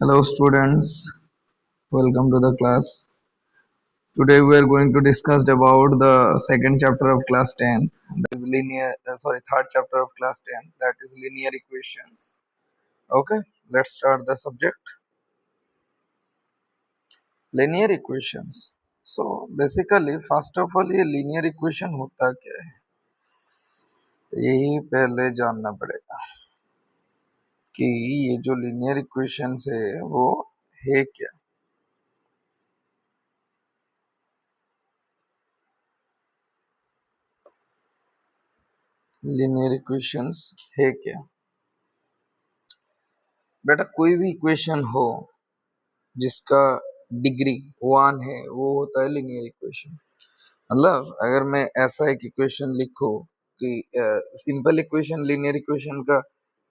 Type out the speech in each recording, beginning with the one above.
Hello students, welcome to the class. Today we are going to discuss about the second chapter of class 10th, that is third chapter of class 10th, that is linear equations. Okay, let's start the subject. Linear equations. So basically first of all ये linear equation होता क्या है, यही पहले जानना पड़ेगा कि ये जो linear equations है वो है क्या. linear equations है क्या. बेटा कोई भी इक्वेशन हो जिसका डिग्री 1 है वो होता है लिनियर इक्वेशन. मतलब अगर मैं ऐसा एक इक्वेशन लिखूं कि सिंपल इक्वेशन, लिनियर इक्वेशन का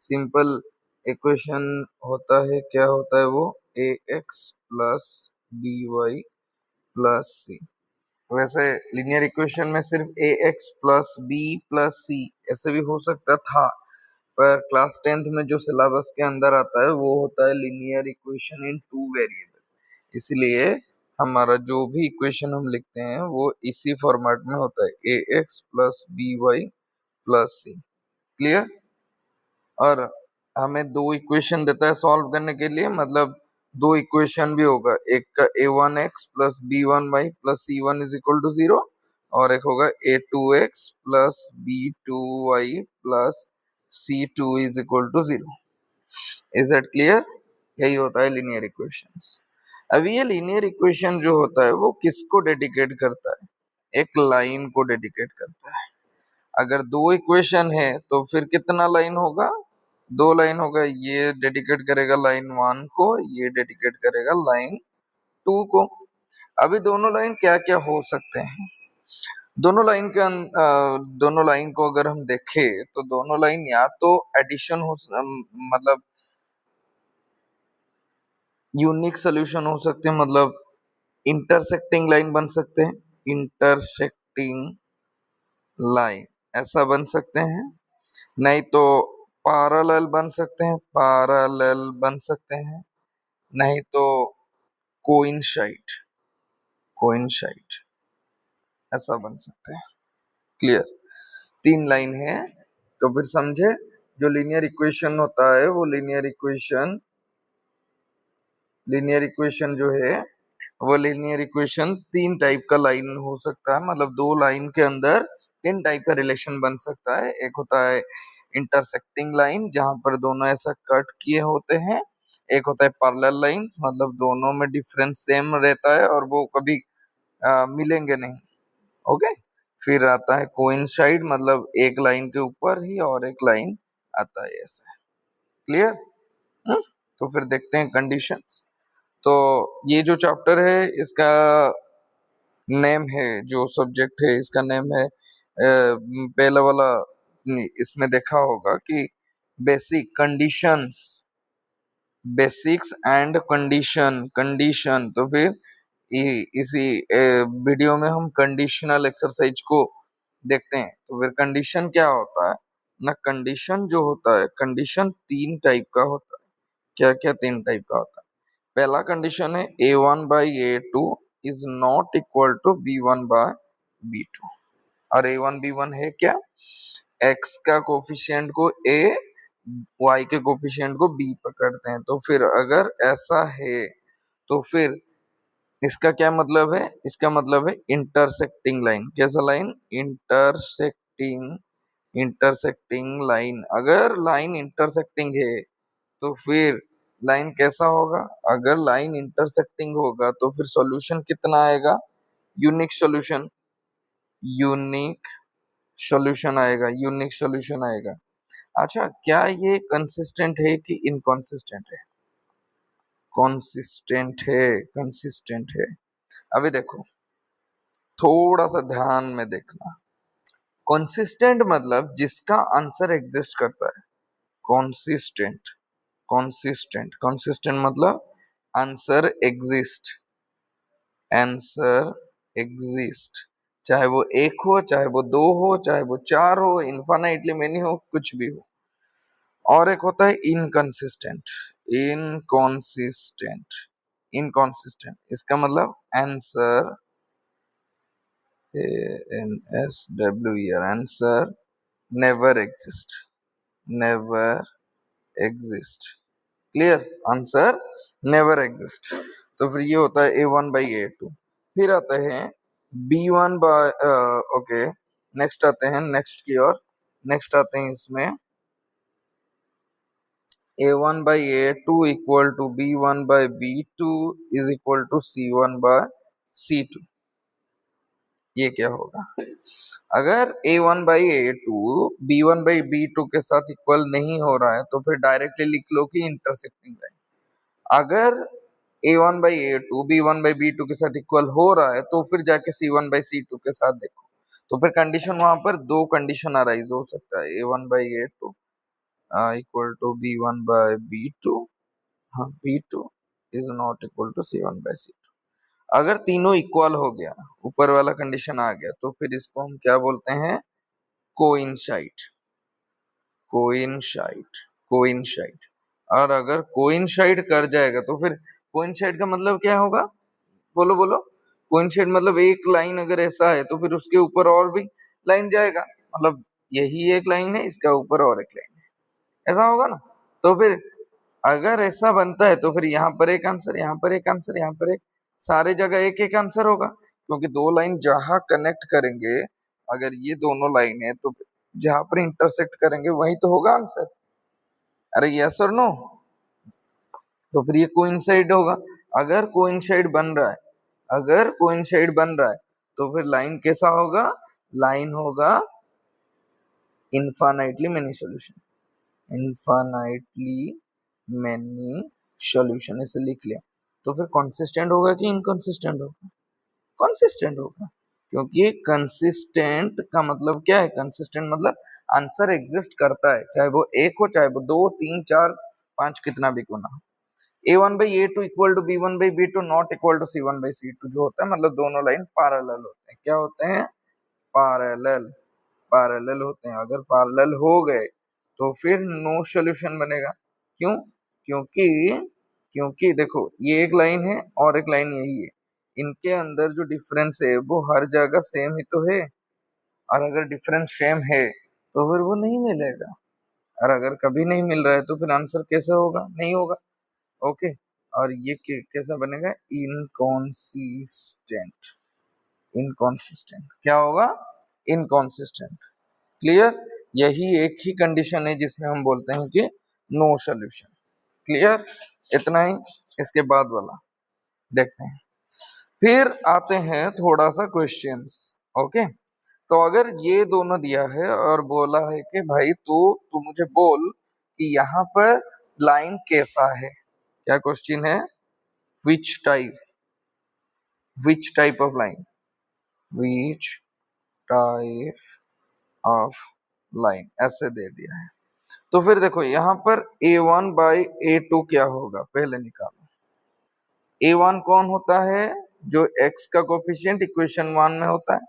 सिंपल इक्वेशन होता है, क्या होता है वो, A X plus B Y plus C. वैसे लिनियर इक्वेशन में सिर्फ A X plus B plus C ऐसे भी हो सकता था, पर क्लास 10th में जो सिलेबस के अंदर आता है वो होता है linear equation in two variable. इसलिए हमारा जो भी इक्वेशन हम लिखते हैं वो इसी फॉर्मेट में होता है, A X plus B Y plus C. Clear. और हमें दो इक्वेशन देता है सॉल्व करने के लिए, मतलब दो इक्वेशन भी होगा, एक का A one X plus B one Y plus C one is equal to 0, और एक होगा A two X plus B two Y plus C two is equal to 0. Is that clear. यही होता है लीनियर इक्वेशंस. अब ये linear equation जो होता है वो किसको डेडिकेट करता है, एक लाइन को डेडिकेट करता है. अगर दो इक्वेशन है तो फिर कितना लाइन होगा, दो लाइन होगा. ये डेडिकेट करेगा लाइन 1 को, ये डेडिकेट करेगा लाइन 2 को. अभी दोनों लाइन क्या क्या हो सकते हैं, दोनों लाइन को अगर हम देखें तो दोनों लाइन या तो एडिशन हो, मतलब यूनिक सोल्यूशन हो सकते हैं, मतलब इंटरसेक्टिंग लाइन बन सकते हैं, इंटरसेक्टिंग लाइन ऐसा बन सकते हैं. नहीं तो पैरेलल बन सकते हैं, पैरेलल बन सकते हैं. नहीं तो कोइंसाइड, कोइंसाइड ऐसा बन सकते हैं. क्लियर. तीन लाइन है. तो फिर समझे, जो लीनियर इक्वेशन होता है वो लीनियर इक्वेशन जो है वो लीनियर इक्वेशन तीन टाइप का लाइन हो सकता है, मतलब दो लाइन के अंदर तीन टाइप का रिलेशन बन सकता है. एक होता है इंटरसेक्टिंग लाइन जहां पर दोनों ऐसा कट किए होते हैं. एक होता है पैरेलल लाइंस, मतलब दोनों में डिफरेंस सेम रहता है और वो कभी मिलेंगे नहीं. ओके. फिर आता है कोइंसाइड, मतलब एक लाइन के ऊपर ही और एक लाइन आता है ऐसा. क्लियर. तो फिर देखते हैं कंडीशंस. तो ये जो चैप्टर है इसका नेम है, जो सब्जेक्ट है इसका नेम है, पहला वाला इसमें देखा होगा कि basic conditions, basics and condition. तो फिर इसी वीडियो में हम कंडीशनल एक्सरसाइज को देखते हैं. तो फिर कंडीशन क्या होता है ना, कंडीशन जो होता है, कंडीशन तीन टाइप का होता है. क्या क्या तीन टाइप का होता है. पहला कंडीशन है a1/a2 is not equal to b1/b2. और a1 b1 है क्या, x का कोफिशिएंट को a, y के कोफिशिएंट को b पकड़ते हैं. तो फिर अगर ऐसा है तो फिर इसका क्या मतलब है, इसका मतलब है इंटरसेक्टिंग लाइन. कैसा लाइन, इंटरसेक्टिंग, इंटरसेक्टिंग लाइन. अगर लाइन इंटरसेक्टिंग है तो फिर लाइन कैसा होगा, अगर लाइन इंटरसेक्टिंग होगा तो फिर सॉल्यूशन कितना आएगा, यूनिक सॉल्यूशन, यूनिक सॉल्यूशन आएगा, यूनिक सॉल्यूशन आएगा. अच्छा, क्या ये कंसिस्टेंट है कि इनकंसिस्टेंट है, कंसिस्टेंट है, कंसिस्टेंट है. अभी देखो, थोड़ा सा ध्यान में देखना. कंसिस्टेंट मतलब जिसका आंसर एग्जिस्ट करता है. कंसिस्टेंट, कंसिस्टेंट, कंसिस्टेंट मतलब आंसर एग्जिस्ट, आंसर एग्जिस्ट. चाहे वो एक हो, चाहे वो दो हो, चाहे वो चार हो, इनफाइनाइटली मेनी हो, कुछ भी हो. और एक होता है इनकंसिस्टेंट. इनकॉन्सिस्टेंट, इनकॉन्सिस्टेंट इसका मतलब answer, answer never exist, never exist. Clear, answer never exist. तो फिर ये होता है A1/A2। फिर आते हैं B1 बाय, ओके, नेक्स्ट आते हैं नेक्स्ट की ओर। नेक्स्ट आते हैं इसमें A1/A2 equal to B1/B2 is equal to C1/C2। ये क्या होगा? अगर A1/A2 B1/B2 के साथ इक्वल नहीं हो रहा है तो फिर डायरेक्टली लिख लो कि इंटरसेक्टिंग लाइन। अगर A1/A2 B1/B2 के साथ इक्वल हो रहा है तो फिर जाके C1/C2 के साथ देखो। तो फिर कंडीशन, वहां पर दो कंडीशन अराइज हो सकता है, A1/A2 इक्वल टू B1/B2, हाँ B2 is not equal to C1/C2। अगर तीनों इक्वल हो गया, ऊपर वाला कंडीशन आ गया, तो फिर इसको हम क्या बोलते हैं? Coincide, coincide, coincide. और अगर कोइंसाइड कर जाएगा तो फिर कोइंसाइड का मतलब क्या होगा? बोलो बोलो। कोइंसाइड मतलब एक लाइन अगर ऐसा है तो फिर उसके ऊपर और भी लाइन जाएगा, मतलब यही एक लाइन है, इसका ऊपर और एक लाइन है, ऐसा होगा ना? तो फिर अगर ऐसा बनता है तो फिर यहाँ पर एक आंसर, यहाँ पर एक आंसर, यहाँ पर एक, सारे जगह एक एक आंसर होगा, क्योंकि दो लाइन जहां कनेक्ट करेंगे, अगर ये दोनों लाइन है तो जहां पर इंटरसेक्ट करेंगे वही तो होगा आंसर। अरे यस और नो? तो फिर ये कोइंसाइड होगा। अगर कोइंसाइड बन रहा है, अगर कोइंसाइड बन रहा है तो फिर लाइन कैसा होगा? लाइन होगा infinitely many solution, infinitely many solution, इसे लिख लिया। तो फिर कंसिस्टेंट होगा कि इनकंसिस्टेंट होगा? कंसिस्टेंट होगा, क्योंकि कंसिस्टेंट का मतलब क्या है? कंसिस्टेंट मतलब आंसर एग्जिस्ट करता है, चाहे वो एक हो, चाहे वो दो, तीन, चार, पांच, कितना भी क्यों ना हो। A1/A2 equal to B1/B2 not equal to C1/C2 जो होता है, मतलब दोनों लाइन पैरेलल होते हैं। क्या होते हैं? पैरेलल, पैरेलल होते हैं। अगर पैरेलल हो गए तो फिर नो सॉल्यूशन बनेगा। क्यों? क्योंकि क्योंकि देखो, ये एक लाइन है और एक लाइन यही है, इनके अंदर जो डिफरेंस है वो हर जगह सेम ही तो है, और अगर डिफरेंस सेम है तो फिर वो नहीं मिलेगा, और अगर कभी नहीं मिल रहा है तो फिर आंसर कैसे होगा? नहीं होगा। ओके, और ये कैसा बनेगा? इनकॉन्सिस्टेंट, इनकॉन्सिस्टेंट क्या होगा? इनकॉन्सिस्टेंट। क्लियर? यही एक ही कंडीशन है जिसमें हम बोलते हैं कि नो सॉल्यूशन। क्लियर? इतना ही। इसके बाद वाला देखते हैं। फिर आते हैं थोड़ा सा क्वेश्चंस। ओके, तो अगर ये दोनों दिया है और बोला है कि भाई तू मुझे बोल कि यहाँ पर लाइन कैसा है, क्या क्वेश्चन है? Which type, which type of line, which type of line, ऐसे दे दिया है। तो फिर देखो यहाँ पर A1/A2 क्या होगा, पहले निकालो। A1 कौन होता है? जो x का कोफिशिएंट इक्वेशन 1 में होता है।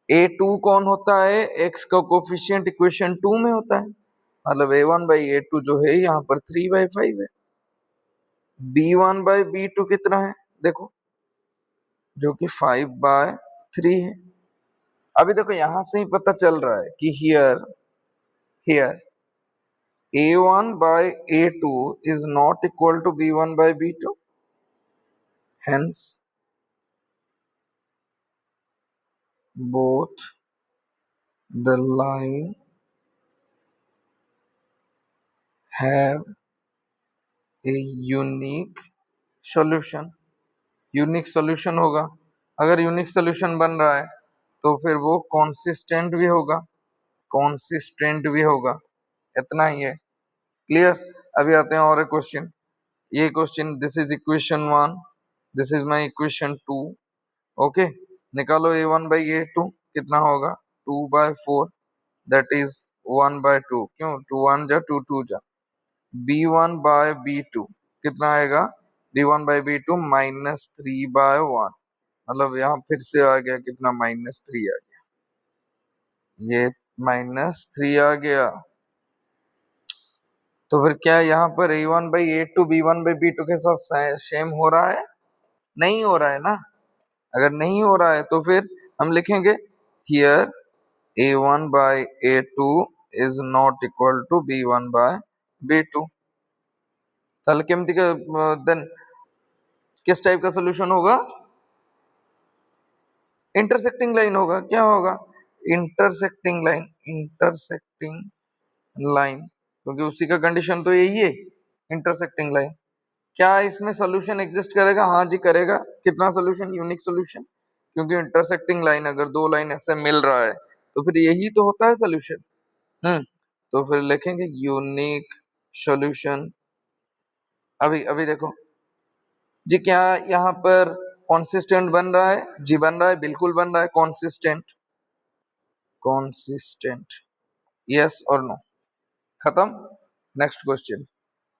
A2 कौन होता है? x का कोफिशिएंट इक्वेशन 2 में होता है। मतलब A1/A2 जो है यहाँ पर 3/5 है। B1/B2 कितना है? देखो, जो कि 5/3 है। अभी देखो यहां से ही पता चल रहा है कि here, here A1/A2 is not equal to B1/B2, hence both the line have a unique solution। Unique solution होगा। अगर यूनिक सॉल्यूशन बन रहा है तो फिर वो कॉन्सिस्टेंट भी होगा, कॉन्सिस्टेंट भी होगा। इतना ही है। क्लियर? अभी आते हैं और एक क्वेश्चन। ये question, this is equation 1, this is my equation 2। Okay, निकालो A1/A2 कितना होगा? 2/4, दैट इज 1/2। क्यों? 2 1 जा 2 2 जा। B1/B2 कितना आएगा? B1/B2 -3/1, मतलब यहाँ फिर से आ गया कितना? -3 आ गया, ये -3 आ गया। तो फिर क्या यहाँ पर a1/a2 b1/b2 के साथ सेम हो रहा है? नहीं हो रहा है ना। अगर नहीं हो रहा है तो फिर हम लिखेंगे here a1/a2 is not equal to b1/b2। ताहले केमती देन किस टाइप का सोल्यूशन होगा? इंटरसेक्टिंग लाइन होगा। क्या होगा? Intersecting line. इंटरसेक्टिंग लाइन, क्योंकि उसी का कंडीशन तो यही है, इंटरसेक्टिंग लाइन। क्या इसमें सोल्यूशन एग्जिस्ट करेगा? हाँ जी करेगा। कितना सोल्यूशन? यूनिक सोल्यूशन, क्योंकि इंटरसेक्टिंग लाइन अगर दो लाइन ऐसे मिल रहा है तो फिर यही तो होता है सोल्यूशन। तो फिर लिखेंगे यूनिक सोल्यूशन। अभी अभी देखो जी, क्या यहाँ पर कॉन्सिस्टेंट बन रहा है? जी बन रहा है, बिल्कुल बन रहा है कॉन्सिस्टेंट। कॉन्सिस्टेंट, यस और नो, खत्म। Next question.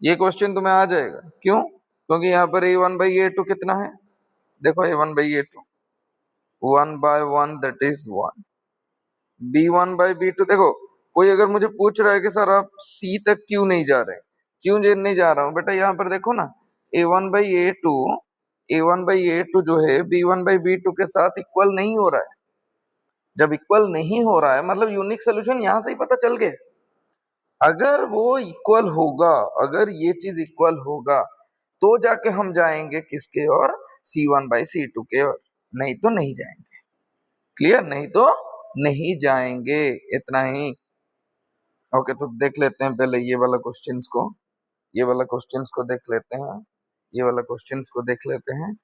ये क्वेश्चन तुम्हें आ जाएगा। क्यों? क्योंकि यहाँ पर a1/a2 कितना है? देखो a1/a2 1/1 दैट इज 1। b1/b2 देखो, कोई अगर मुझे पूछ रहा है कि सर आप c तक क्यों नहीं जा रहे, क्यों नहीं जा रहा हूँ बेटा, यहाँ पर देखो ना a1/a2 जो है b1/b2 के साथ इक्वल नहीं हो रहा है। जब इक्वल नहीं हो रहा है मतलब यूनिक सोल्यूशन यहाँ से ही पता चल गया। अगर वो इक्वल होगा, अगर ये चीज इक्वल होगा तो जाके हम जाएंगे किसके और? c1/c2 के और, नहीं तो नहीं जाएंगे। क्लियर? नहीं तो नहीं जाएंगे, इतना ही। ओके, तो देख लेते हैं पहले ये वाला क्वेश्चंस को, ये वाला क्वेश्चंस को देख लेते हैं, ये वाला क्वेश्चंस को देख लेते हैं।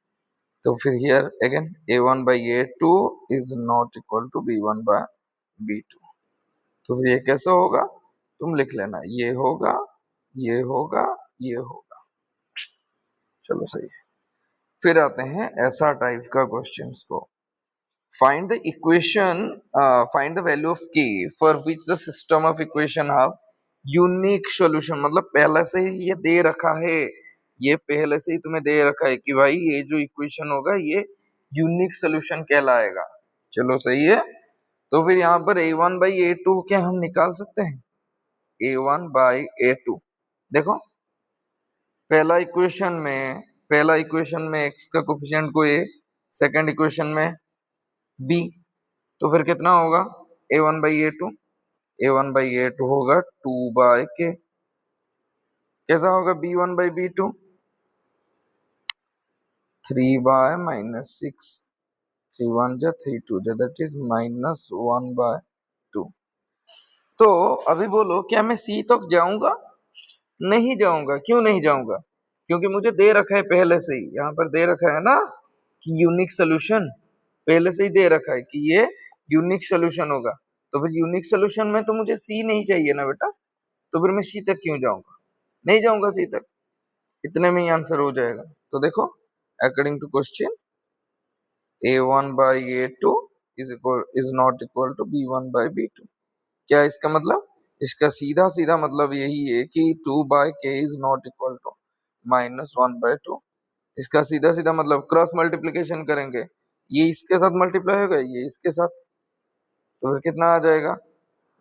तो फिर here again a1/a2 is not equal to b1/b2। तो फिर ये कैसे होगा? तुम लिख लेना, ये होगा, ये होगा, ये होगा। चलो सही है। फिर आते हैं ऐसा टाइप का क्वेश्चंस को। Find the equation, find the value of k for which the system of equation have unique solution. मतलब पहले से ही ये दे रखा है, ये पहले से ही तुम्हें दे रखा है कि भाई ये जो इक्वेशन होगा ये यूनिक सॉल्यूशन कहलाएगा। चलो सही है। तो फिर यहाँ पर a1/a2 क्या हम निकाल सकते हैं? a1/a2 देखो, पहला इक्वेशन में x का कोफिशिएंट को a, सेकंड इक्वेशन में b, तो फिर कितना होगा? a1/a2, a1/a2 होगा 2/k। कैसा होगा b1/b2? 3/-6, 3 1 जा 3 2 जा, दैट इज -1/2। तो अभी बोलो क्या मैं c तक जाऊंगा? नहीं जाऊंगा। क्यों नहीं जाऊंगा? क्योंकि मुझे दे रखा है पहले से ही, यहाँ पर दे रखा है ना कि यूनिक सोल्यूशन, पहले से ही दे रखा है कि ये यूनिक सोल्यूशन होगा। तो फिर यूनिक सोल्यूशन में तो मुझे सी नहीं चाहिए ना बेटा, तो फिर मैं सी तक क्यों जाऊंगा? नहीं जाऊंगा सी तक, इतने में ही आंसर हो जाएगा। तो देखो, according to question a1/a2 is not equal to b1/b2। क्या इसका मतलब? इसका सीधा सीधा मतलब यही है कि 2/k is not equal to -1/2। इसका सीधा सीधा मतलब क्रॉस मल्टीप्लिकेशन करेंगे, ये इसके साथ मल्टीप्लाई होगा, ये इसके साथ, तो फिर कितना आ जाएगा?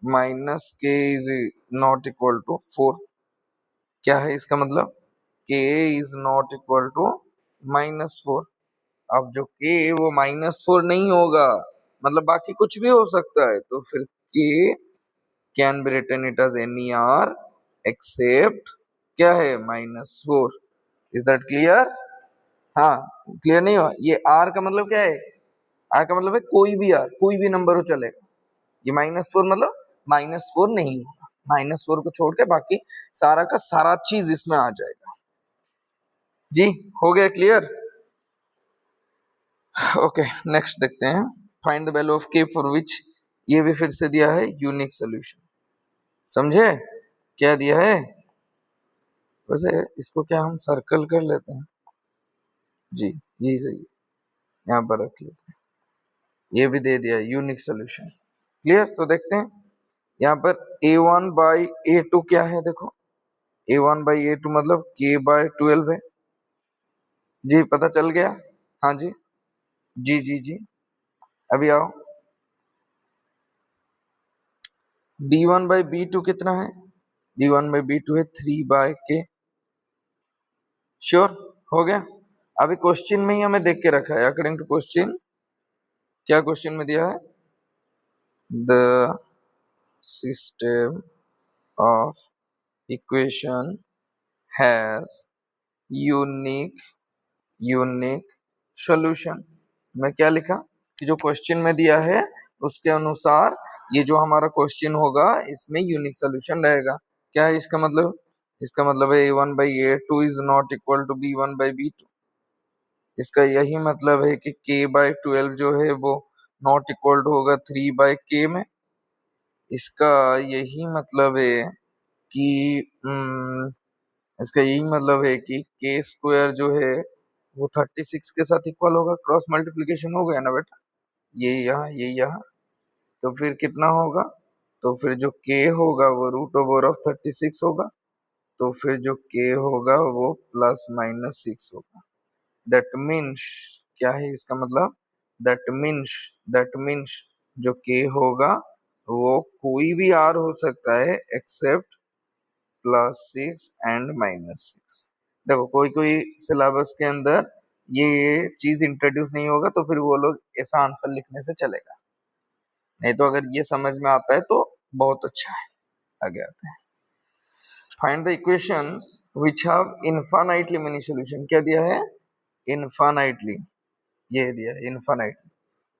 -k is not equal to 4। क्या है इसका मतलब? k is not equal to -4। अब जो k है वो -4 नहीं होगा, मतलब बाकी कुछ भी हो सकता है, तो फिर k can be written it as any R except क्या है? -4। Is that clear? हाँ, क्लियर नहीं हुआ? ये आर का मतलब क्या है? आर का मतलब है कोई भी आर, कोई भी नंबर हो चलेगा। ये -4 मतलब -4 नहीं होगा, -4 को छोड़ के बाकी सारा का सारा चीज इसमें आ जाएगा। जी हो गया क्लियर? ओके, नेक्स्ट देखते हैं। Find the value of k for विच, ये भी फिर से दिया है यूनिक सोल्यूशन। समझे क्या दिया है? वैसे इसको क्या हम सर्कल कर लेते हैं? जी यही सही है, यहाँ पर रख लेते हैं। ये भी दे दिया यूनिक सोल्यूशन। क्लियर? तो देखते हैं यहाँ पर a1/a2 क्या है। देखो a1/a2 मतलब k/12 है। जी पता चल गया? हाँ जी, जी जी जी। अभी आओ, b1/b2 कितना है? b1/b2 है 3/k। श्योर हो गया। अभी क्वेश्चन में ही हमें देख के रखा है, अकॉर्डिंग टू क्वेश्चन क्या क्वेश्चन में दिया है, the system of equation has unique solution. मैं क्या लिखा कि जो क्वेश्चन में दिया है उसके अनुसार ये जो हमारा क्वेश्चन होगा इसमें यूनिक सॉल्यूशन रहेगा। क्या है इसका मतलब, इसका मतलब है a1/a2 is not equal to b1/b2। इसका यही मतलब है कि k/12 जो है वो नॉट इक्वल टू होगा 3/k में। इसका यही मतलब है कि इसका यही मतलब है कि k स्क्वायर जो है वो 36 के साथ इक्वल होगा। क्रॉस मल्टीप्लीकेशन हो गया ना बेटा, ये यहाँ, तो फिर कितना होगा, तो फिर जो k होगा वो √36 होगा, तो फिर जो k होगा वो ±6 होगा। दैट मीन्स क्या है इसका मतलब, दैट मीन्स जो k होगा वो कोई भी r हो सकता है एक्सेप्ट +6 एंड -6। देखो कोई कोई सिलेबस के अंदर ये चीज इंट्रोड्यूस नहीं होगा तो फिर वो लोग ऐसा आंसर लिखने से चलेगा, नहीं तो अगर ये समझ में आता है तो बहुत अच्छा है। आगे आते हैं, find the equations which have infinitely many solution. क्या दिया है, इनफाइनाइटली, ये दिया है इनफाइनाइटली।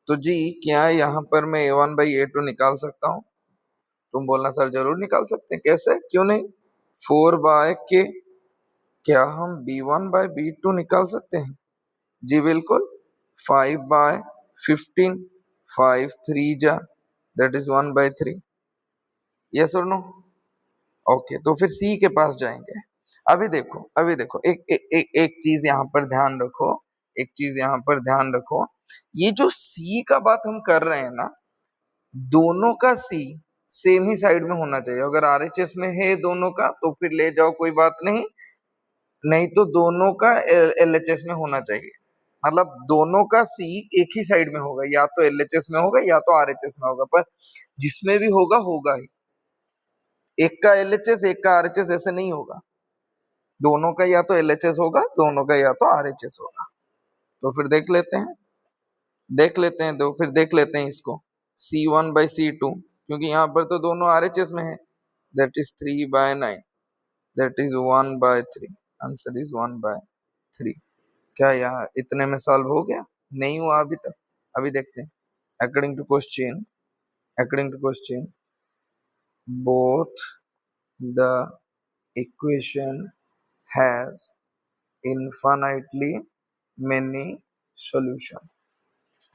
तो जी क्या यहाँ पर मैं a1/a2 निकाल सकता हूँ, तुम बोलना सर जरूर निकाल सकते हैं, कैसे क्यों नहीं, 4/k। क्या हम b1/b2 निकाल सकते हैं, जी बिल्कुल। 5/15, 5 3 जा दैट इज 1/3, यस और नो। ओके तो फिर सी के पास जाएंगे। अभी देखो एक चीज यहाँ पर ध्यान रखो, एक चीज यहाँ पर ध्यान रखो, ये जो सी का बात हम कर रहे हैं ना, दोनों का सी सेम ही साइड में होना चाहिए। अगर आरएचएस में है दोनों का तो फिर ले जाओ कोई बात नहीं, नहीं तो दोनों का एलएचएस में होना चाहिए। मतलब दोनों का सी एक ही साइड में होगा, या तो एलएचएस में होगा या तो आरएचएस में होगा, पर जिसमें भी होगा होगा ही। एक का एलएचएस एक का आरएचएस ऐसे नहीं होगा, दोनों का या तो एलएचएस होगा दोनों का या तो आरएचएस होगा। तो फिर देख लेते हैं इसको, C1/C2, क्योंकि यहाँ पर तो दोनों आरएचएस में है, that is 3/9, that is 1/3, answer is 1/3। क्या यहाँ इतने में सॉल्व हो गया, नहीं हुआ अभी तक। अभी देखते हैं, according to question both the equation has infinitely many solution।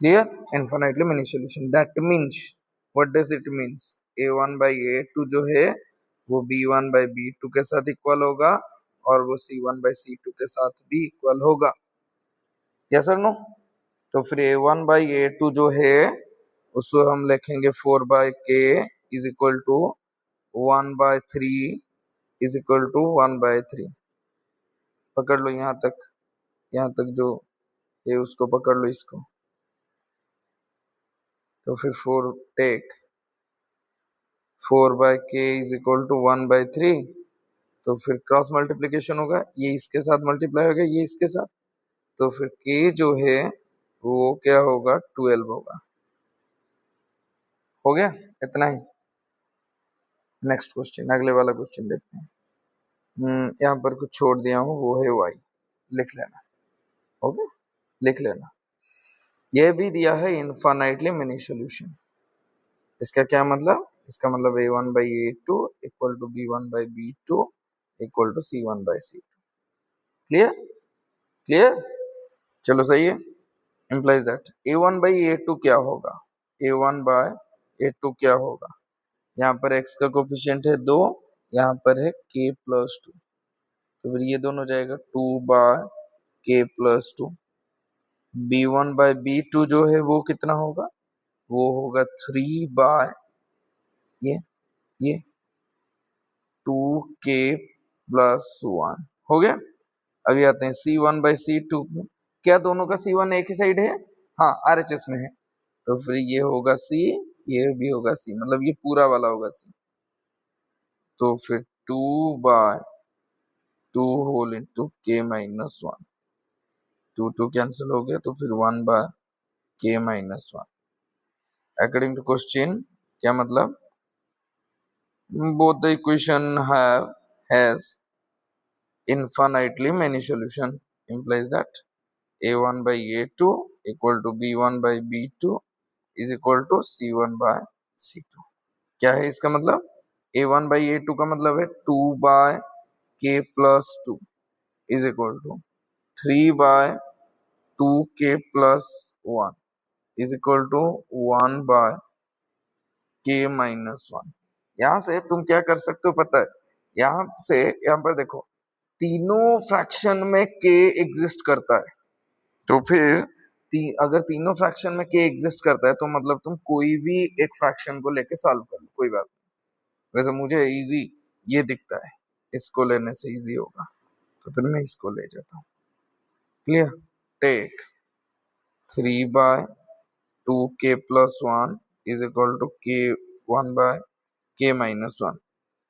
clear, infinitely many solution, that means what does it means, a1/a2 जो है वो b1/b2 के साथ इक्वल होगा और वो c1/c2 के साथ भी इक्वल होगा, यस और नो। तो फिर a1/a2 जो है उसको हम लिखेंगे 4/k is equal to 1/3 is equal to 1/3। पकड़ लो यहाँ तक जो है उसको पकड़ लो इसको, तो फिर 4/k इज इक्वल टू 1/3, तो फिर क्रॉस मल्टीप्लीकेशन होगा, ये इसके साथ मल्टीप्लाई होगा ये इसके साथ, तो फिर k जो है वो क्या होगा 12 होगा। हो गया इतना ही। नेक्स्ट क्वेश्चन, अगले वाला क्वेश्चन देखते हैं। यहाँ पर कुछ छोड़ दिया हूँ वो है y, लिख लेना। ओके लिख लेना, ये भी दिया है इनफाइनाइटली मेनी सॉल्यूशन। इसका क्या मतलब, इसका मतलब a1/a2 equal to b1/b2 equal to c1/c2। Clear clear, चलो सही है। इम्प्लाइज दैट a1/a2 क्या होगा, a1/a2 क्या होगा, यहाँ पर x का कोफिशिएंट है 2, यहाँ पर है k+2, तो फिर ये दोनों जाएगा 2/k+2। b1/b2 जो है वो कितना होगा, वो होगा 3 ये 2k+1 हो गया। अभी आते हैं c1/c2 में, क्या दोनों का c1 एक ही साइड है, हाँ आरएचएस में है, तो फिर ये होगा c, ये भी होगा c, मतलब ये पूरा वाला होगा c। तो फिर 2 by 2 whole into k minus 1, 2 cancel हो गया तो फिर 1 by k minus 1। According to question क्या मतलब, both the equation has infinitely many solution, implies that a1 by a2 equal to b1 by b2 is equal to c1 by c2। क्या है इसका मतलब, a1 by a2 का मतलब है 2 by k plus 2 is equal to 3 by 2k plus 1 is equal to 1 by k minus 1। यहां से तुम क्या कर सकते हो पता है, यहां से यहां पर देखो तीनों फ्रैक्शन में k एग्जिस्ट करता है, तो फिर अगर तीनों फ्रैक्शन में k एग्जिस्ट करता है तो मतलब तुम कोई भी एक फ्रैक्शन को लेके सॉल्व कर लो, कोई बात नहीं। वैसे मुझे इजी ये दिखता है, इसको लेने से इजी होगा तो फिर मैं इसको ले जाता हूँ। Clear, take 3 by 2k plus 1 is equal to k 1 by k minus 1,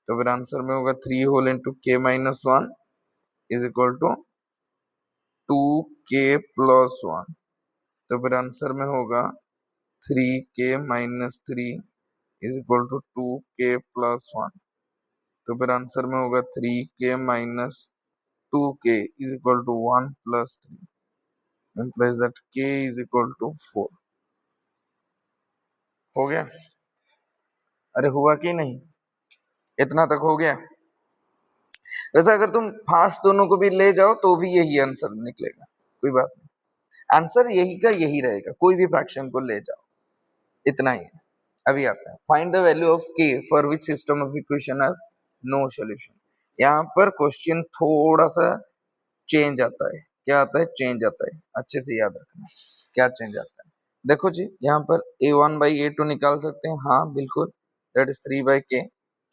तो फिर आंसर में होगा 3 whole into k minus 1 is equal to 2k plus 1, तो फिर आंसर में होगा 3k minus 3 is equal to 2k plus 1, तो फिर आंसर में होगा 3k minus 2k is equal to 1 plus 3, implies that k is equal to 4। हो गया, अरे हुआ कि नहीं, इतना तक हो गया। वैसे अगर तुम फास्ट दोनों को भी ले जाओ तो भी यही आंसर निकलेगा, कोई बात नहीं, आंसर यही का यही रहेगा, कोई भी फ्रैक्शन को ले जाओ, इतना ही है। अभी आता है find the value of k for which system of equation have no solution. यहाँ पर क्वेश्चन थोड़ा सा चेंज आता है, क्या आता है, चेंज आता है, अच्छे से याद रखना क्या चेंज आता है। देखो जी, यहाँ पर a1 by a2 निकाल सकते हैं, हाँ बिल्कुल, दैट इज 3 by k।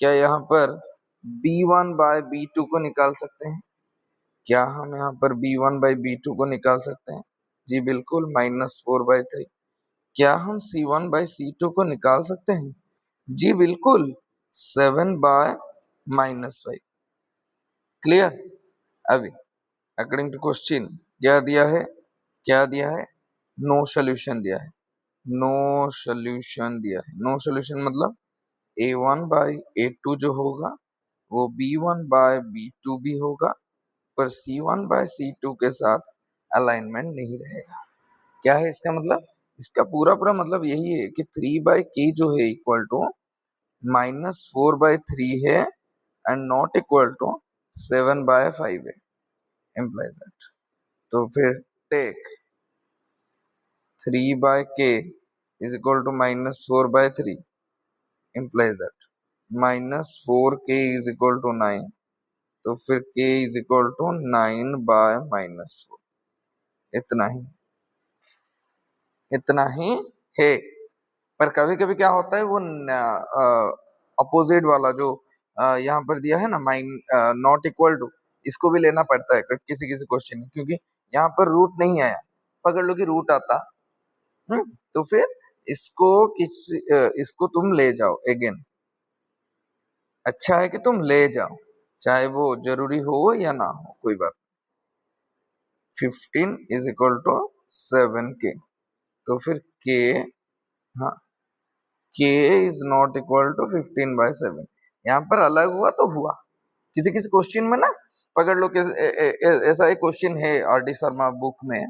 क्या यहाँ पर b1 by b2 को निकाल सकते हैं, क्या हम यहाँ पर b1 by b2 को निकाल सकते हैं, जी बिल्कुल, -4/3। क्या हम c1 by c2 को निकाल सकते हैं, जी बिल्कुल, 7 by -5। क्लियर, अभी अकॉर्डिंग टू क्वेश्चन क्या दिया है, क्या दिया है, नो सोल्यूशन दिया है, नो सोल्यूशन दिया है। नो सोल्यूशन मतलब a1 by a2 जो होगा वो b1 by b2 भी होगा, पर c1 by c2 के साथ अलाइनमेंट नहीं रहेगा। क्या है इसका मतलब, इसका पूरा पूरा मतलब यही है कि 3 by k जो है इक्वल टू -4/3 है एंड नॉट इक्वल टू 7/5 है, implies that। तो फिर take 3 by k is equal to -4/3 implies that -4k is equal to 9, तो फिर k is equal to 9 by -4। इतना ही, इतना ही है। पर कभी कभी क्या होता है, वो अपोजिट वाला जो यहाँ पर दिया है ना, नॉट इक्वल टू, इसको भी लेना पड़ता है किसी किसी क्वेश्चन में, क्योंकि यहाँ पर रूट नहीं आया, पकड़ लो कि रूट आता, तो फिर इसको इसको तुम ले जाओ अगेन, अच्छा है कि तुम ले जाओ, चाहे वो जरूरी हो या ना हो, कोई बात। 15 इज इक्वल टू 7k, तो फिर k, हाँ, k is not equal to 15/7। यहाँ पर अलग हुआ तो हुआ, किसी किसी क्वेश्चन में ना, पकड़ लो कि ऐसा एक क्वेश्चन है आर.डी. शर्मा बुक में,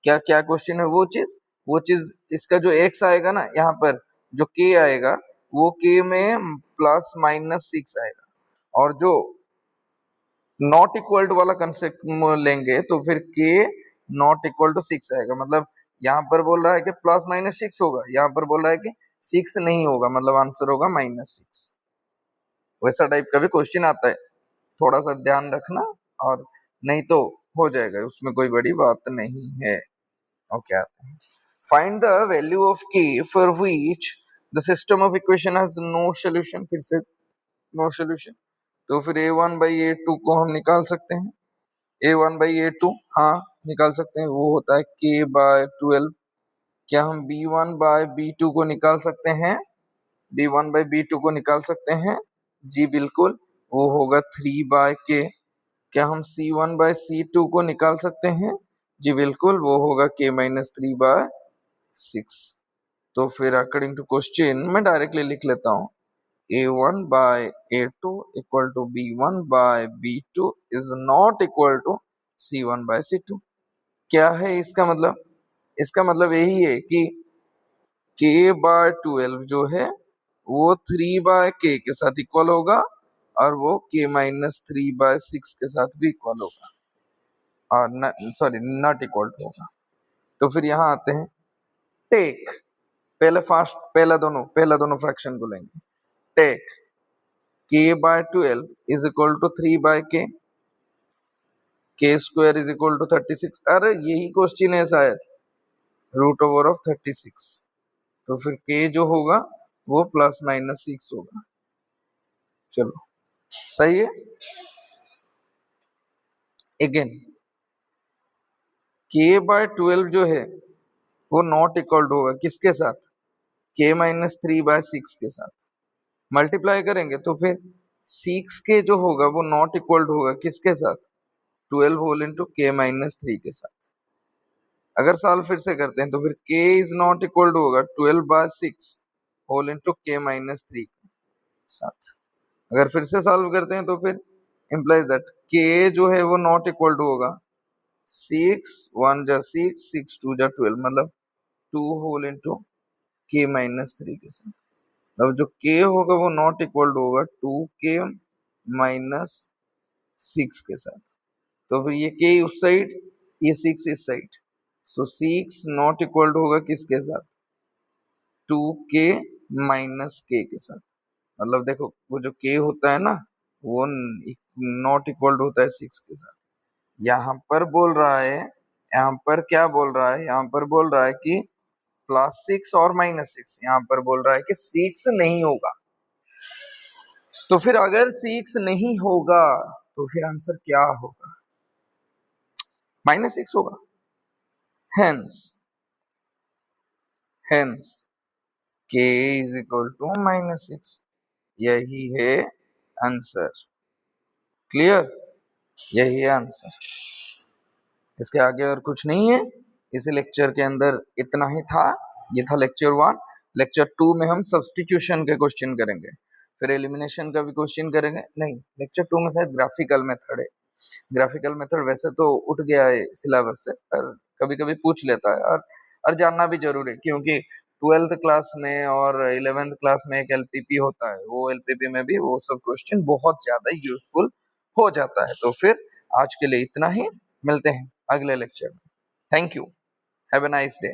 क्या क्या क्वेश्चन है, वो चीज इसका जो x आएगा ना, यहाँ पर जो k आएगा वो k में +-6 आएगा, और जो नॉट इक्वल टू वाला कंसेप्ट लेंगे तो फिर k नॉट इक्वल टू 6 आएगा। मतलब यहाँ पर बोल रहा है कि +-6 होगा, यहाँ पर बोल रहा है कि 6 नहीं होगा, मतलब आंसर होगा -6। वैसा टाइप का भी क्वेश्चन आता है, थोड़ा सा ध्यान रखना, और नहीं तो हो जाएगा, उसमें कोई बड़ी बात नहीं है। ओके, आते हैं find the value of k for which the system of equation has no solution. फिर से नो सॉल्यूशन, तो फिर a1 by a2 को हम निकाल सकते हैं, a1 by a2, हाँ निकाल सकते हैं, वो होता है k/12। क्या हम b1 by b2 को निकाल सकते हैं, b1 by b2 को निकाल सकते हैं, जी बिल्कुल, वो होगा 3/k। क्या हम C1/C2 को निकाल सकते हैं? जी बिल्कुल, वो होगा k-3/6। तो फिर अकॉर्डिंग टू क्वेश्चन मैं डायरेक्टली लिख लेता हूँ, A1/A2 equal to B1/B2 is not equal to C1/C2। क्या है इसका मतलब? इसका मतलब यही है कि k/12 जो है वो 3/k के साथ इक्वल होगा और वो k-3/6 के साथ भी इक्वल होगा, और सॉरी नॉट इक्वल टू होगा। तो फिर यहाँ आते हैं, टेक, पहला दोनों फ्रैक्शन को लेंगे। Take k/12 is equal to 3/k, k² is equal to 36। अरे यही क्वेश्चन है शायद, √36। तो फिर k जो होगा वो ±6 होगा। चलो सही है। अगेन k/12 जो है वो नॉट इक्वल टू होगा किसके साथ? k-3/6 के साथ। मल्टीप्लाई करेंगे तो फिर 6k जो होगा वो नॉट इक्वल टू होगा किसके साथ? 12 होल इंटू k-3 के साथ। अगर सॉल्व फिर से करते हैं तो फिर k is not equal to होगा 12/6 होल इंटू k-3 के साथ। अगर फिर से सॉल्व करते हैं तो फिर इम्प्लाइज दैट k जो है वो नॉट इक्वल टू होगा 6 1 जा 6 6 2 जा 12, मतलब 2 होल इंटू k-3 के साथ। अब जो k होगा वो नॉट इक्वल टू होगा 2k-6 के साथ। तो फिर ये k उस साइड, ये 6 इस side, so 6 not equal to होगा किसके साथ? 2k-k के साथ। मतलब देखो वो जो k होता है ना वो नॉट इक्वल टू होता है 6 के साथ। यहाँ पर बोल रहा है, यहाँ पर क्या बोल रहा है? यहाँ पर बोल रहा है कि +6 और -6, यहाँ पर बोल रहा है कि 6 नहीं होगा। तो फिर अगर 6 नहीं होगा तो फिर आंसर क्या होगा? -6 होगा। Hence k is equal to -6, यही है आंसर। क्लियर? यही है आंसर, इसके आगे और कुछ नहीं है। इस लेक्चर के अंदर इतना ही था। ये था लेक्चर 1। लेक्चर 2 में हम सब्स्टिट्यूशन के क्वेश्चन करेंगे, फिर एलिमिनेशन का भी क्वेश्चन करेंगे। नहीं, लेक्चर 2 में शायद ग्राफिकल मेथड है। ग्राफिकल मेथड वैसे तो उठ गया है सिलेबस से, पर कभी कभी पूछ लेता है, और जानना भी जरूरी है, क्योंकि 12th क्लास में और 11th क्लास में एक एलपीपी होता है, वो एलपीपी में भी वो सब क्वेश्चन बहुत ज्यादा यूजफुल हो जाता है। तो फिर आज के लिए इतना ही, मिलते हैं अगले लेक्चर में। Thank you, have a nice day.